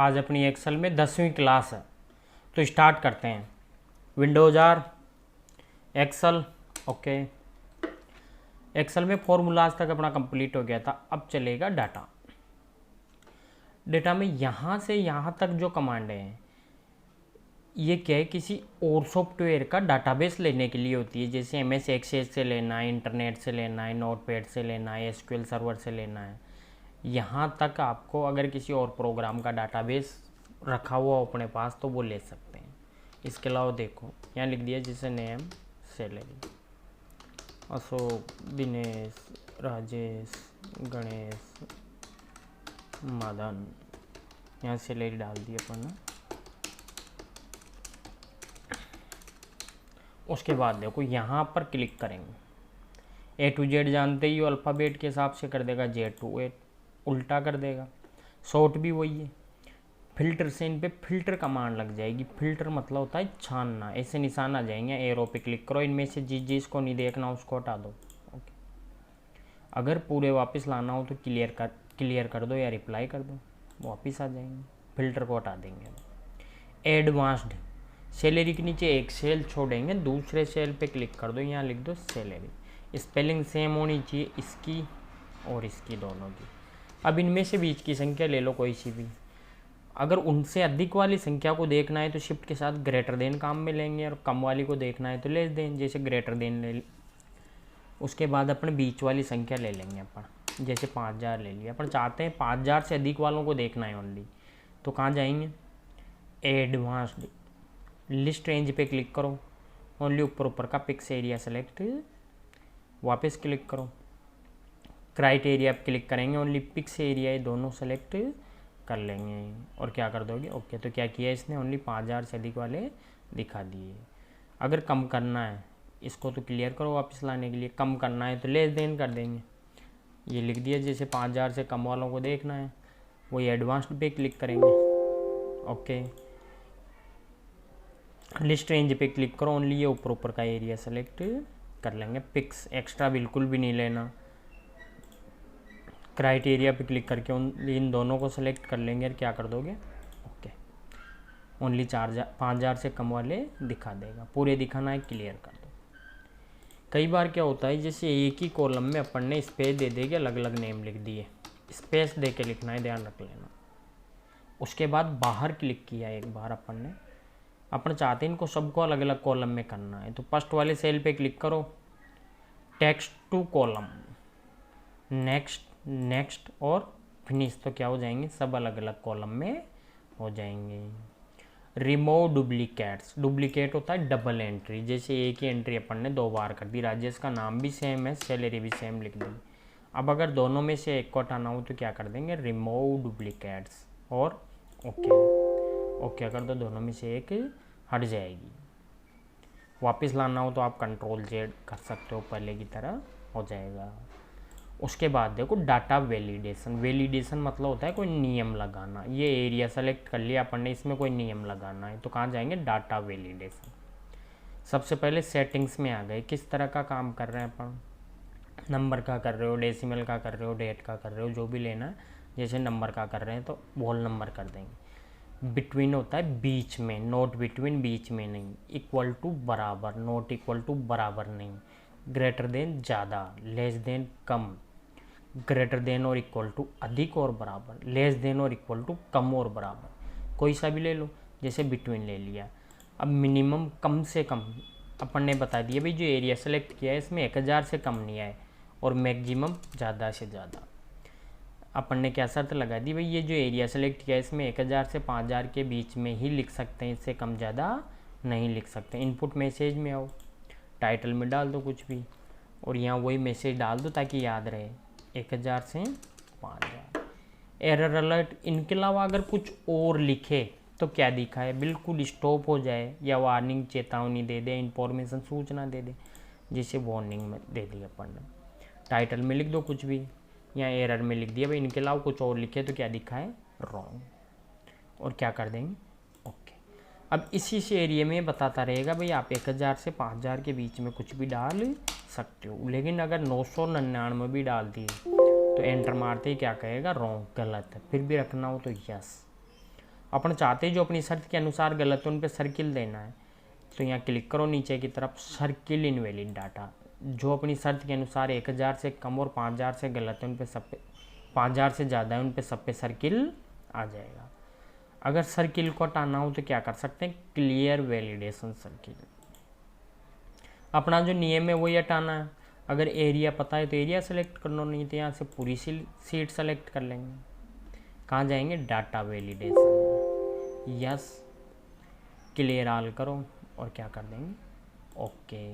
आज अपनी एक्सेल में 10वीं क्लास है, तो स्टार्ट करते हैं। Windows R, Excel, okay. Excel में फॉर्मूला आज तक अपना कंप्लीट हो गया था। अब चलेगा डाटा। डेटा में यहाँ से यहाँ तक जो कमांड हैं ये क्या है, किसी और सॉफ्टवेयर का डाटाबेस लेने के लिए होती है। जैसे MS एक्सेल से लेना है, इंटरनेट से लेना है, नोटपैड से लेना है, SQL सर्वर से लेना है। यहाँ तक आपको अगर किसी और प्रोग्राम का डाटाबेस रखा हुआ हो अपने पास तो वो ले सकते हैं। इसके अलावा देखो यहाँ लिख दिया जैसे नेम, सैलरी, अशोक, दिनेश, राजेश, गणेश, मदन, यहाँ सैलरी डाल दी अपन। उसके बाद देखो यहाँ पर क्लिक करेंगे, A to Z जानते ही हो, अल्फ़ाबेट के हिसाब से कर देगा, Z to A उल्टा कर देगा। शॉर्ट भी वही है। फिल्टर से इन पे फिल्टर कमांड लग जाएगी। फिल्टर मतलब होता है छानना। ऐसे निशान आ जाएंगे, एरो पे क्लिक करो, इनमें से जिसको नहीं देखना उसको हटा दो। ओके। अगर पूरे वापस लाना हो तो क्लियर कर दो या रिप्लाई कर दो, वापस आ जाएंगे। फिल्टर को हटा देंगे। एडवांस्ड, सैलरी के नीचे एक सेल छोड़ेंगे, दूसरे सेल पे क्लिक कर दो, यहाँ लिख दो सैलरी। स्पेलिंग सेम होनी चाहिए इसकी और इसकी, दोनों की। अब इनमें से बीच की संख्या ले लो कोई सी भी। अगर उनसे अधिक वाली संख्या को देखना है तो शिफ्ट के साथ ग्रेटर देन काम में लेंगे, और कम वाली को देखना है तो लेस देन, जैसे ग्रेटर देन ले। उसके बाद अपन बीच वाली संख्या ले लेंगे अपन, जैसे 5000 ले लिया। अपन चाहते हैं 5000 से अधिक वालों को देखना है ओनली, तो कहाँ जाएंगे, एडवांस्ड, लिस्ट रेंज पे क्लिक करो, ओनली ऊपर का पिक्स एरिया सेलेक्ट, वापस क्लिक करो। क्राइटेरिया पे क्लिक करेंगे, ओनली पिक्स एरिया, ये दोनों सेलेक्ट कर लेंगे और क्या कर दोगे, ओके। तो क्या किया इसने, ओनली 5000 से अधिक वाले दिखा दिए। अगर कम करना है इसको तो क्लियर करो वापस लाने के लिए, कम करना है तो लेस देन कर देंगे। ये लिख दिया जैसे 5000 से कम वालों को देखना है, वही एडवांस्ड पे क्लिक करेंगे, ओके। लिस्ट रेंज पे क्लिक करो, ओनली ये ऊपर का एरिया सेलेक्ट कर लेंगे। पिक्स एक्स्ट्रा बिल्कुल भी नहीं लेना। क्राइटेरिया पे क्लिक करके इन दोनों को सेलेक्ट कर लेंगे और क्या कर दोगे, ओके। ओनली 5000 से कम वाले दिखा देगा। पूरे दिखाना है, क्लियर कर दो। कई बार क्या होता है, जैसे एक ही कॉलम में अपन ने स्पेस दे देंगे, अलग अलग नेम लिख दिए, स्पेस दे के लिखना है, ध्यान रख लेना। उसके बाद बाहर क्लिक किया एक बार अपन चाहते हैं इनको सबको अलग अलग कॉलम में करना है, तो फर्स्ट वाले सेल पे क्लिक करो, text to column, next, next और फिनिश, तो क्या हो जाएंगे, सब अलग अलग कॉलम में हो जाएंगे। रिमूव डुप्लीकेट्स, डुप्लीकेट होता है डबल एंट्री, जैसे एक ही एंट्री अपन ने 2 बार कर दी, राजेश का नाम भी सेम है, सैलरी भी सेम लिख दी। अब अगर दोनों में से एक को हटाना हो तो क्या कर देंगे, रिमूव डुप्लीकेट्स और ओके, ओके कर दो, दोनों में से एक हट जाएगी। वापस लाना हो तो आप Ctrl+Z कर सकते हो, पहले की तरह हो जाएगा। उसके बाद देखो डाटा वैलिडेशन, वैलिडेशन मतलब होता है कोई नियम लगाना। ये एरिया सेलेक्ट कर लिया अपन ने, इसमें कोई नियम लगाना है तो कहाँ जाएंगे, डाटा वैलिडेशन। सबसे पहले सेटिंग्स में आ गए, किस तरह का काम कर रहे हैं अपन, नंबर का कर रहे हो, डेसिमल का कर रहे हो, डेट का कर रहे हो, जो भी लेना है। जैसे नंबर का कर रहे हैं तो होल नंबर कर देंगे। बिटवीन होता है बीच में, नोट बिटवीन बीच में नहीं, इक्वल टू बराबर, नोट इक्वल टू बराबर नहीं, ग्रेटर देन ज़्यादा, लेस देन कम, ग्रेटर देन और इक्वल टू अधिक और बराबर, लेस देन और इक्वल टू कम और बराबर। कोई सा भी ले लो, जैसे बिटवीन ले लिया। अब मिनिमम कम से कम अपन ने बता दिया भाई, जो एरिया सेलेक्ट किया है इसमें 1000 से कम नहीं आए, और मैक्सिमम ज़्यादा से ज़्यादा। अपन ने क्या शर्त लगा दी भाई, ये जो एरिया सेलेक्ट किया है इसमें 1000 से 5000 के बीच में ही लिख सकते हैं, इससे कम ज़्यादा नहीं लिख सकते। इनपुट मैसेज में आओ, टाइटल में डाल दो कुछ भी, और यहाँ वही मैसेज डाल दो ताकि याद रहे, 1000 से 5000। एरर अलर्ट, इनके अलावा अगर कुछ और लिखे तो क्या दिखा है, बिल्कुल स्टॉप हो जाए, या वार्निंग चेतावनी दे दे, इंफॉर्मेशन सूचना दे दे, जैसे वार्निंग में दे दी अपन ने। टाइटल में लिख दो कुछ भी, या एरर में लिख दिया भाई इनके अलावा कुछ और लिखे तो क्या दिखा है, रॉन्ग, और क्या कर देंगे, ओके। अब इसी से एरिया में बताता रहेगा भाई आप 1000 से 5000 के बीच में कुछ भी डाल सकते हो, लेकिन अगर 999 भी डाल दिए तो एंटर मारते ही क्या कहेगा, रॉन्ग, गलत है। फिर भी रखना हो तो यस। अपन चाहते जो अपनी शर्त के अनुसार गलत है उन पे सर्किल देना है, तो यहाँ क्लिक करो नीचे की तरफ, सर्किल इनवैलिड डाटा। जो अपनी शर्त के अनुसार 1000 से कम और 5000 से गलत है उन पे सब पे, 5000 से ज़्यादा है उन पे सब पे सर्किल आ जाएगा। अगर सर्किल को हटाना हो तो क्या कर सकते हैं, क्लियर वैलिडेशन सर्किल। अपना जो नियम है वही हटाना है। अगर एरिया पता है तो एरिया सेलेक्ट कर लो, नहीं तो यहाँ से पूरी सीट सेलेक्ट कर लेंगे। कहाँ जाएंगे, data validation, yes, clear all करो और क्या कर देंगे, ओके।